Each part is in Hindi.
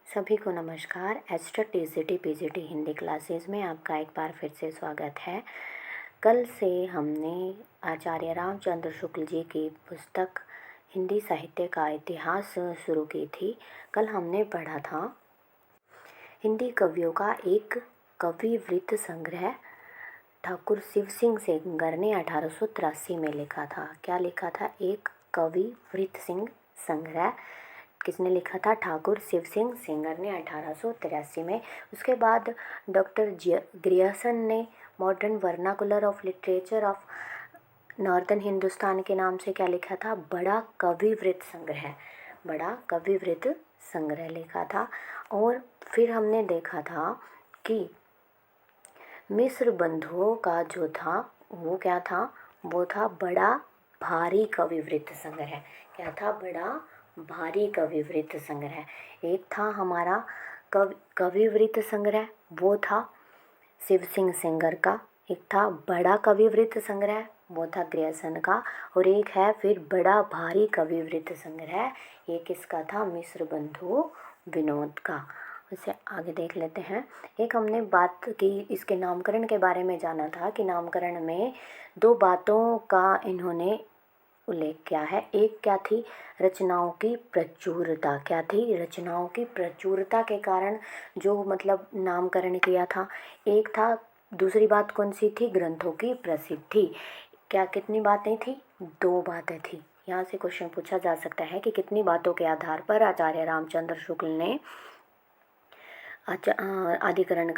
सभी को नमस्कार। Aster TGT PGT Hindi classes में आपका एक बार फिर से स्वागत है। कल से हमने आचार्य रामचंद्र शुक्ल जी की पुस्तक हिंदी साहित्य का इतिहास शुरू की थी। कल हमने पढ़ा था हिंदी कवियों का एक कवि वृत्त संग्रह ठाकुर शिव सिंह सेंगर ने 1883 में लिखा था। क्या लिखा था? एक कवि वृत्त सिंह संग्रह किसने लिखा था? ठाकुर शिव सिंह सेंगर ने 1883 में। उसके बाद डॉक्टर ग्रियर्सन ने modern vernacular of literature of northern Hindustan के नाम से क्या लिखा था? बड़ा कवि वृत्त संग्रह, बड़ा कवि वृत्त संग्रह लिखा था। और फिर हमने देखा था कि मिस्र बंधुओं का जो था वो क्या था? वो था बड़ा भारी कवि वृत्त संग्रह। क्या था? बड़ा भारी कवि वृत्त संग्रह। एक था हमारा कवि वृत्त संग्रह, वो था शिव सिंह सेंगर का। एक था बड़ा कवि वृत्त संग्रह, वो था ग्रियर्सन का। और एक है फिर बड़ा भारी कवि वृत्त संग्रह, ये किसका था? मिस्र बंधु विनोद का। उसे आगे देख लेते हैं। एक हमने बात की, इसके नामकरण के बारे में जाना था कि नामकरण में दो बातों का इन्होंने उल्लेख किया है। एक क्या थी? रचनाओं की प्रचुरता। क्या थी? रचनाओं की प्रचुरता के कारण जो मतलब नामकरण किया था। एक था, दूसरी बात कौन सी थी? ग्रंथों की प्रसिद्धि। क्या कितनी बातें थी? दो बातें थी। यहाँ से क्वेश्चन पूछा जा सकता है कि कितनी बातों के आधार पर आचार्य रामचंद्र शुक्ल ने आदिकाल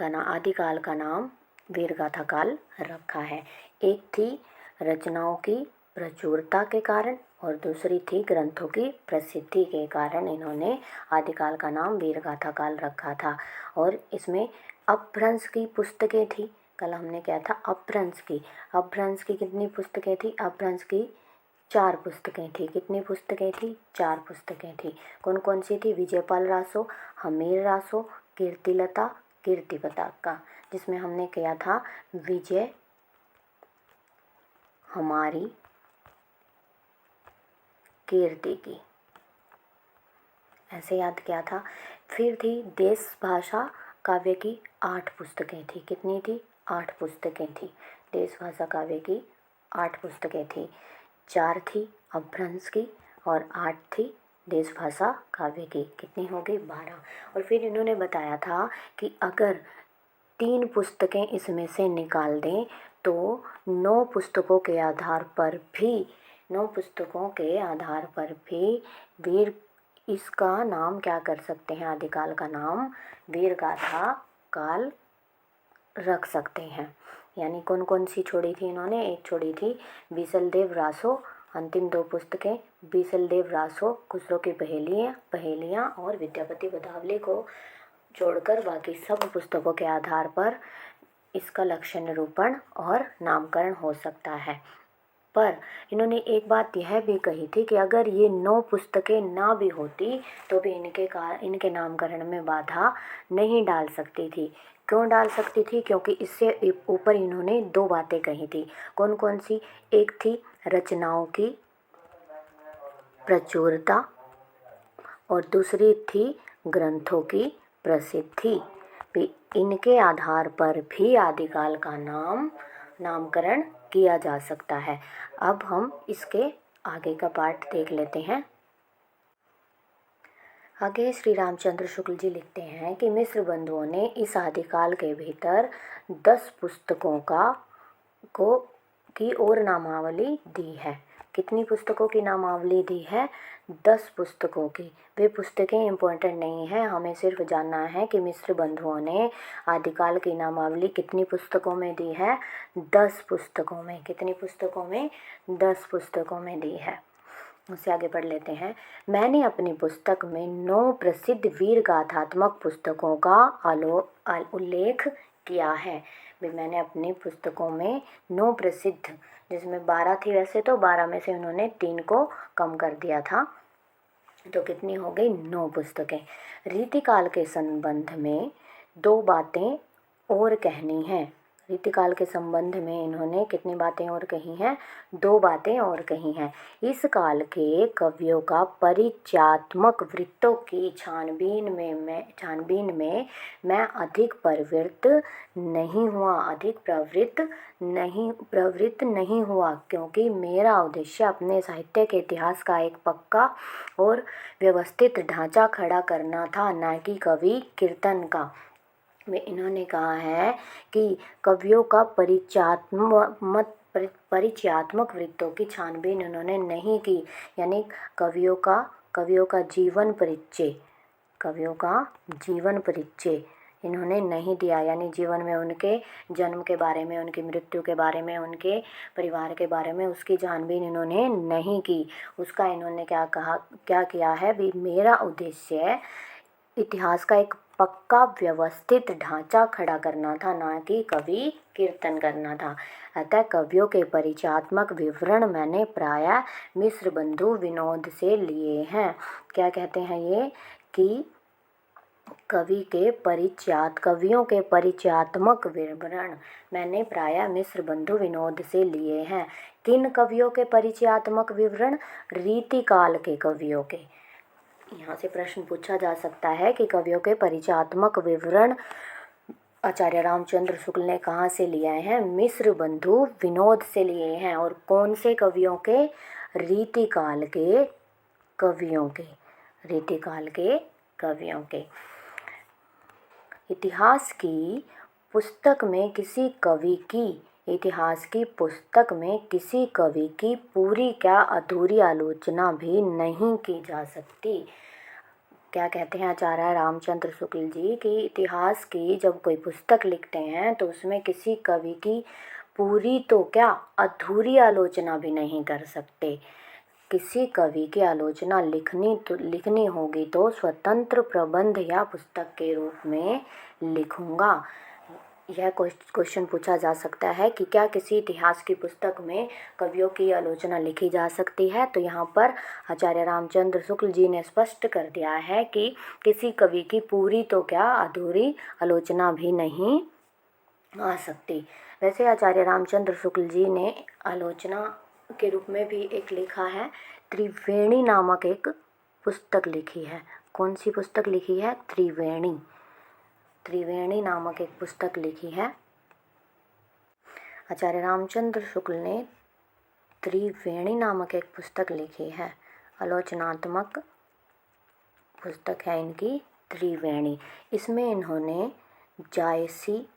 का नाम वीरगाथा काल रखा है। एक थी रचनाओं की प्रचुरता के कारण और दूसरी थी ग्रंथों की प्रसिद्धि के कारण इन्होंने आदिकाल का नाम वीरगाथा काल रखा था। और इसमें अपभ्रंश की पुस्तकें थी। कल हमने क्या था? अपभ्रंश की कितनी पुस्तकें थी? अपभ्रंश की 4 पुस्तकें थी। कितनी पुस्तकें थी? 4 पुस्तकें थी। कौन कौन सी थी? विजयपाल रासो, हमीर रासो, कीर्तिलता, कीर्ति पताका। जिसमें हमने किया था विजय हमारी कीर्ति की, ऐसे याद किया था। फिर थी देश भाषा काव्य की 8 पुस्तकें थी। कितनी थी? 8 पुस्तकें थी। देश भाषा काव्य की 8 पुस्तकें थी। 4 थी अपभ्रंश की और 8 थी देश भाषा काव्य की। कितनी हो गई? 12। और फिर इन्होंने बताया था कि अगर 3 पुस्तकें इसमें से निकाल दें तो 9 पुस्तकों के आधार पर भी वीर इसका नाम क्या कर सकते हैं? आदिकाल का नाम वीरगाथा काल रख सकते हैं। यानी कौन कौन सी छोड़ी थी इन्होंने? एक छोड़ी थी बीसलदेव रासो, अंतिम 2 पुस्तकें बीसलदेव रासो, खुसरो की पहेलियाँ और विद्यापति बदावले को छोड़कर बाकी सब पुस्तकों के आधार पर इसका लक्ष्य निरूपण और नामकरण हो सकता है। पर इन्होंने एक बात यह भी कही थी कि अगर ये 9 पुस्तकें ना भी होती तो भी इनके नामकरण में बाधा नहीं डाल सकती थी। क्यों डाल सकती थी? क्योंकि इससे ऊपर इन्होंने 2 बातें कही थी। कौन कौन सी? एक थी रचनाओं की प्रचुरता और दूसरी थी ग्रंथों की प्रसिद्धि। इनके आधार पर भी आदिकाल का नामकरण किया जा सकता है। अब हम इसके आगे का पार्ट देख लेते हैं। आगे श्री रामचंद्र शुक्ल जी लिखते हैं कि मिस्र बंधुओं ने इस आदिकाल के भीतर 10 पुस्तकों की और नामावली दी है। कितनी पुस्तकों की नामावली दी है? 10 पुस्तकों की। वे पुस्तकें इम्पोर्टेंट नहीं है, हमें सिर्फ जानना है कि मिस्र बंधुओं ने आदिकाल की नामावली कितनी पुस्तकों में दी है? 10 पुस्तकों में। कितनी पुस्तकों में? 10 पुस्तकों में दी है। उससे आगे पढ़ लेते हैं। मैंने अपनी पुस्तक में 9 प्रसिद्ध वीर गाथात्मक पुस्तकों का उल्लेख किया है। भी मैंने अपनी पुस्तकों में 9 प्रसिद्ध, जिसमें 12 थी वैसे तो 12 में से उन्होंने 3 को कम कर दिया था, तो कितनी हो गई? 9 पुस्तकें। रीतिकाल के संबंध में 2 बातें और कहनी है। रीतिकाल के संबंध में इन्होंने कितनी बातें और कही हैं? 2 बातें और कही हैं। इस काल के कवियों का परिचयात्मक वृत्तों की छानबीन में मैं अधिक प्रवृत्त नहीं हुआ, क्योंकि मेरा उद्देश्य अपने साहित्य के इतिहास का एक पक्का और व्यवस्थित ढांचा खड़ा करना था, न कि कवि कीर्तन का। में इन्होंने कहा है कि कवियों का परिचयात्मक वृत्तों की छानबीन उन्होंने नहीं की, यानी कवियों का जीवन परिचय इन्होंने नहीं दिया, यानी जीवन में उनके जन्म के बारे में, उनकी मृत्यु के बारे में, उनके परिवार के बारे में उसकी छानबीन इन्होंने नहीं की। उसका इन्होंने क्या किया है भी, मेरा उद्देश्य इतिहास का एक पक्का व्यवस्थित ढांचा खड़ा करना था, ना कि कवि कीर्तन करना था। अतः कवियों के परिचयात्मक विवरण मैंने प्रायः मिश्र बंधु विनोद से लिए हैं। क्या कहते हैं ये कि कवियों के परिचयात्मक विवरण मैंने प्रायः मिश्र बंधु विनोद से लिए हैं। किन कवियों के परिचयात्मक विवरण? रीतिकाल के कवियों के। यहाँ से प्रश्न पूछा जा सकता है कि कवियों के परिचयात्मक विवरण आचार्य रामचंद्र शुक्ल ने कहाँ से लिए हैं? मिश्र बंधु विनोद से लिए हैं। और कौन से कवियों के? रीतिकाल के कवियों के। इतिहास की पुस्तक में किसी कवि की पूरी क्या अधूरी आलोचना भी नहीं की जा सकती। क्या कहते हैं आचार्य रामचंद्र शुक्ल जी कि इतिहास की जब कोई पुस्तक लिखते हैं तो उसमें किसी कवि की पूरी तो क्या अधूरी आलोचना भी नहीं कर सकते। किसी कवि की आलोचना लिखनी होगी तो स्वतंत्र प्रबंध या पुस्तक के रूप में लिखूंगा। यह क्वेश्चन पूछा जा सकता है कि क्या किसी इतिहास की पुस्तक में कवियों की आलोचना लिखी जा सकती है? तो यहाँ पर आचार्य रामचंद्र शुक्ल जी ने स्पष्ट कर दिया है कि किसी कवि की पूरी तो क्या अधूरी आलोचना भी नहीं आ सकती। वैसे आचार्य रामचंद्र शुक्ल जी ने आलोचना के रूप में भी एक लिखा है, त्रिवेणी नामक एक पुस्तक लिखी है। कौन सी पुस्तक लिखी है? त्रिवेणी नामक एक पुस्तक लिखी है। आचार्य रामचंद्र शुक्ल ने त्रिवेणी नामक एक पुस्तक लिखी है। आलोचनात्मक पुस्तक है इनकी त्रिवेणी। इसमें इन्होंने जायसी,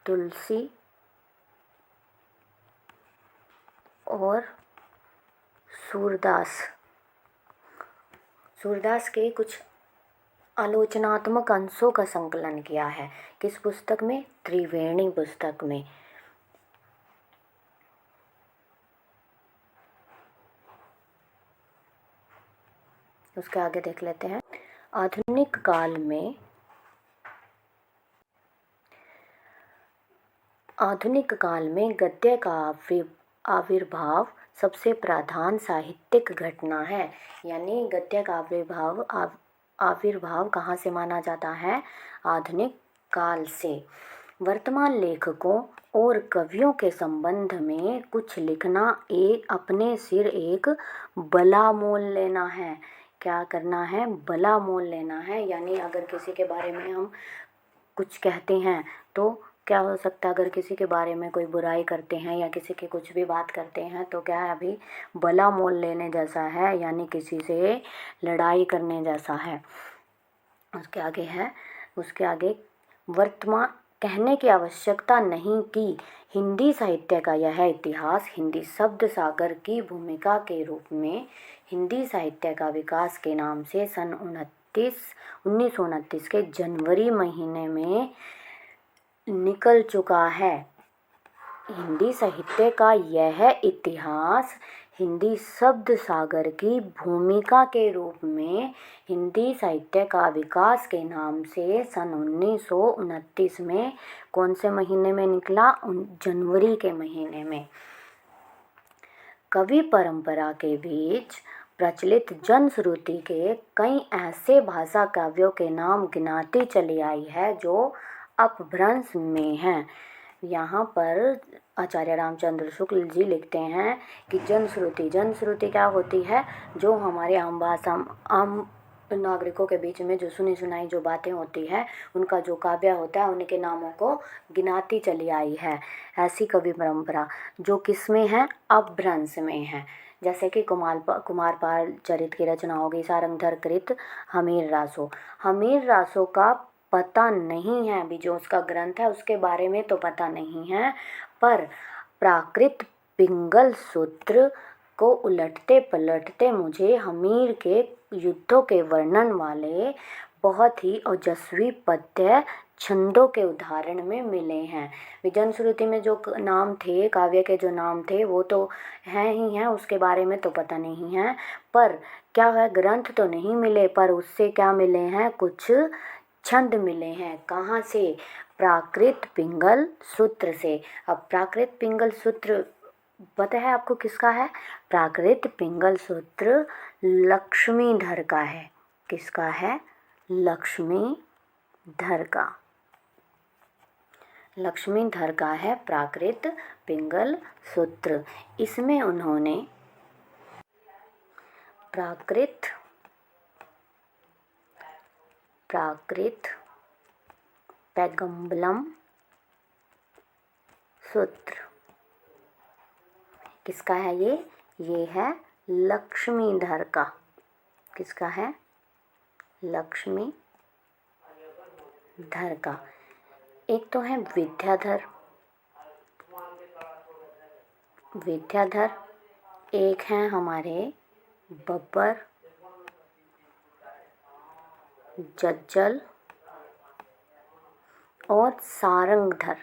तुलसी और सूरदास के कुछ आलोचनात्मक अंशों का संकलन किया है। किस पुस्तक में? त्रिवेणी पुस्तक में। उसके आगे देख लेते हैं। आधुनिक काल में गद्य का आविर्भाव सबसे प्रधान साहित्यिक घटना है। यानी गद्य का आविर्भाव कहाँ से माना जाता है? आधुनिक काल से। वर्तमान लेखकों और कवियों के संबंध में कुछ लिखना अपने सिर एक बला मोल लेना है। क्या करना है? बला मोल लेना है। यानी अगर किसी के बारे में हम कुछ कहते हैं तो क्या हो सकता है, अगर किसी के बारे में कोई बुराई करते हैं या किसी की कुछ भी बात करते हैं तो क्या है, अभी बला मोल लेने जैसा है, यानी किसी से लड़ाई करने जैसा है। उसके आगे वर्तमान कहने की आवश्यकता नहीं कि हिंदी साहित्य का यह इतिहास हिंदी शब्द सागर की भूमिका के रूप में हिंदी साहित्य का विकास के नाम से सन 1929 के जनवरी महीने में निकल चुका है। हिंदी साहित्य का यह इतिहास हिंदी शब्द सागर की भूमिका के रूप में हिंदी साहित्य का विकास के नाम से सन 1929 में कौन से महीने में निकला? जनवरी के महीने में। कवि परंपरा के बीच प्रचलित जनश्रुति के कई ऐसे भाषा काव्यों के नाम गिनाती चली आई है जो अपभ्रंश में हैं। यहाँ पर आचार्य रामचंद्र शुक्ल जी लिखते हैं कि जनश्रुति क्या होती है, जो हमारे आम नागरिकों के बीच में जो सुनी सुनाई जो बातें होती है, उनका जो काव्य होता है, उनके नामों को गिनाती चली आई है। ऐसी कवि परंपरा जो किसमें है, अपभ्रंश में है। जैसे कि कुमारपाल चरित की रचना होगी सारंगधर कृत हमीर रासो का पता नहीं है, अभी जो उसका ग्रंथ है उसके बारे में तो पता नहीं है, पर प्राकृत पिंगल सूत्र को उलटते पलटते मुझे हमीर के युद्धों के वर्णन वाले बहुत ही ओजस्वी पद्य छंदों के उदाहरण में मिले हैं। जनश्रुति में जो नाम थे, काव्य के जो नाम थे, वो तो हैं ही हैं, उसके बारे में तो पता नहीं है, पर क्या है, ग्रंथ तो नहीं मिले, पर उससे क्या मिले हैं, कुछ छंद मिले हैं। कहाँ से, प्राकृत पिंगल सूत्र से। अब प्राकृत पिंगल सूत्र पता है आपको किसका है? प्राकृत पिंगल सूत्र लक्ष्मीधर का है। किसका है? लक्ष्मीधर का। लक्ष्मीधर का है प्राकृत पिंगल सूत्र। इसमें उन्होंने प्राकृत पैगम्बलम सूत्र किसका है? ये है लक्ष्मीधर का। किसका है? लक्ष्मीधर का। एक तो है विद्याधर, एक हैं हमारे बब्बर, जज्जल और सारंगधर।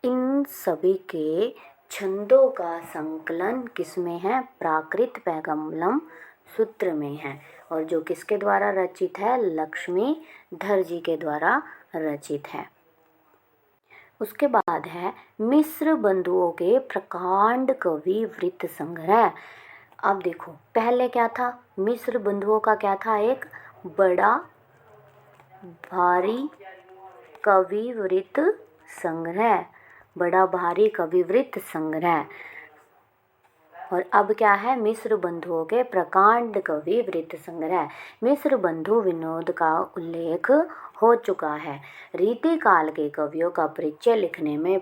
इन सभी के छंदों का संकलन किसमें है? प्राकृत पैगम्बलम सूत्र में है। और जो किसके द्वारा रचित है? लक्ष्मीधर जी के द्वारा रचित है। उसके बाद है मिश्र बंधुओं के प्रकांड कवि वृत्त संग्रह। अब देखो, पहले क्या था? मिश्र बंधुओं का क्या था? एक बड़ा भारी कविवृत्त संग्रह, बड़ा भारी कविवृत्त संग्रह। और अब क्या है? मिश्र बंधुओं के प्रकांड कवि वृत्त संग्रह। मिश्र बंधु विनोद का उल्लेख हो चुका है। रीति काल के कवियों का परिचय लिखने में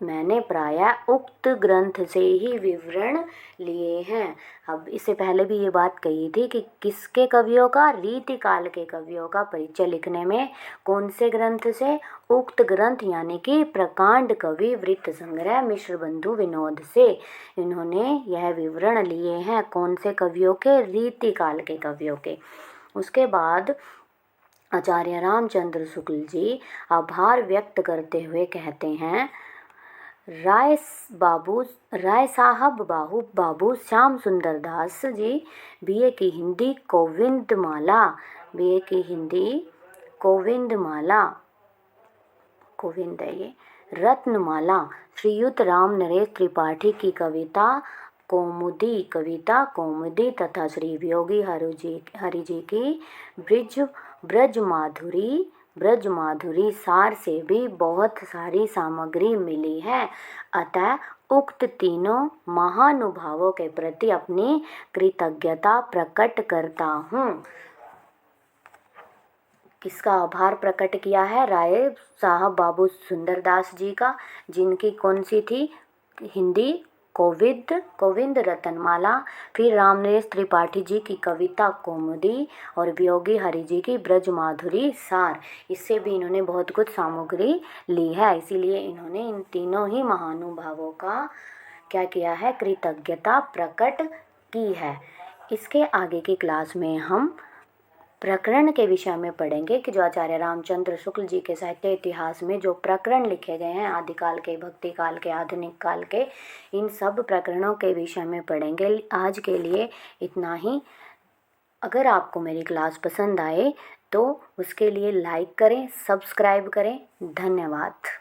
मैंने प्रायः उक्त ग्रंथ से ही विवरण लिए हैं। अब इससे पहले भी ये बात कही थी कि किसके कवियों का? रीति काल के कवियों का परिचय लिखने में कौन से ग्रंथ से? उक्त ग्रंथ यानी कि प्रकांड कवि वृत्त संग्रह मिश्र बंधु विनोद से इन्होंने यह विवरण लिए हैं। कौन से कवियों के? रीति काल के कवियों के। उसके बाद आचार्य रामचंद्र शुक्ल जी आभार व्यक्त करते हुए कहते हैं, राय साहब बाबू श्याम सुंदर दास जी बीए की हिंदी कोविंद ये रत्नमाला, श्रीयुत राम नरेश त्रिपाठी की कविता कौमुदी तथा श्री योगी हरि जी की ब्रज माधुरी सार से भी बहुत सारी सामग्री मिली है। अतः उक्त तीनों महानुभावों के प्रति अपनी कृतज्ञता प्रकट करता हूँ। किसका आभार प्रकट किया है? राय साहब बाबू सुंदरदास जी का, जिनकी कौन सी थी? हिंदी कोविंद रत्नमाला, फिर रामनरेश त्रिपाठी जी की कविता कौमुदी और वियोगी हरि जी की ब्रज माधुरी सार। इससे भी इन्होंने बहुत कुछ सामग्री ली है। इसीलिए इन्होंने इन तीनों ही महानुभावों का क्या किया है? कृतज्ञता प्रकट की है। इसके आगे की क्लास में हम प्रकरण के विषय में पढ़ेंगे कि जो आचार्य रामचंद्र शुक्ल जी के साहित्य इतिहास में जो प्रकरण लिखे गए हैं, आदिकाल के, भक्ति काल के, आधुनिक काल के, इन सब प्रकरणों के विषय में पढ़ेंगे। आज के लिए इतना ही। अगर आपको मेरी क्लास पसंद आए तो उसके लिए लाइक करें, सब्सक्राइब करें। धन्यवाद।